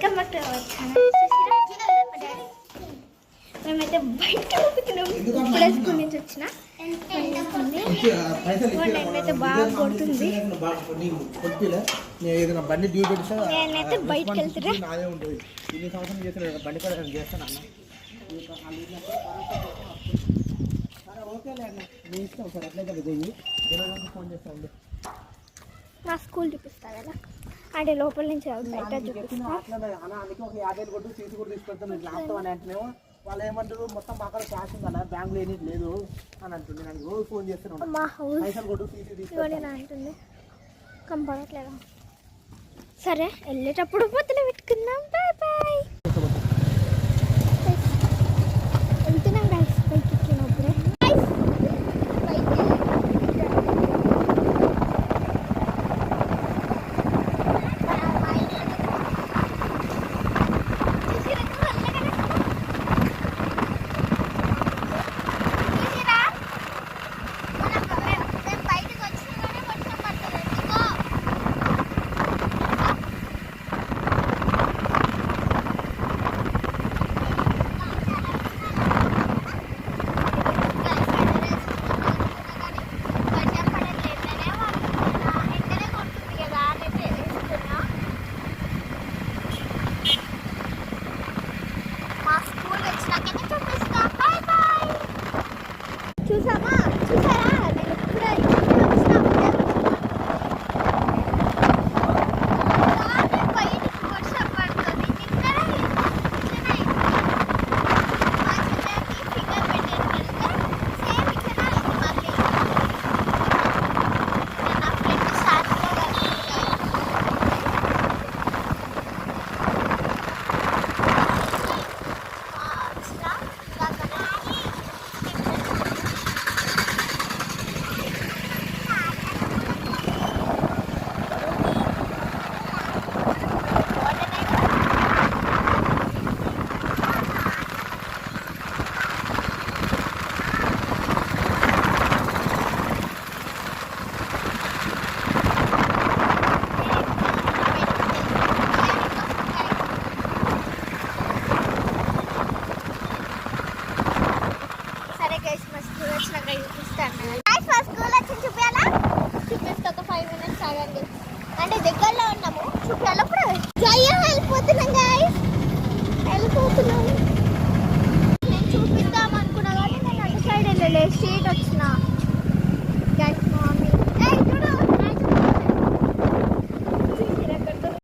Welcome back to our channel. మేమైతే బయటకు వెళ్తున్నాం. ఇప్పుడే స్కూల్ నుంచి వచ్చిన నేనైతే బాగా కొడుతుంది. నేనైతే బయటకు వెళ్తున్నా. నా స్కూల్ చూపిస్తా కదా అంటే లోపల నుంచి బయట చూపిస్తా. వాళ్ళు ఏమంటారు మొత్తం మా అక్కడ క్యాష్ ఉందన్న బ్యాంకులో ఏమీ లేదు అని అంటుంది. నాకు రోజు ఫోన్ చేస్తున్నాను పైసలు కొట్టు అంటుంది కంపడట్లేదా. సరే వెళ్ళేటప్పుడు పొద్దున పెట్టుకుందాం. Bye bye.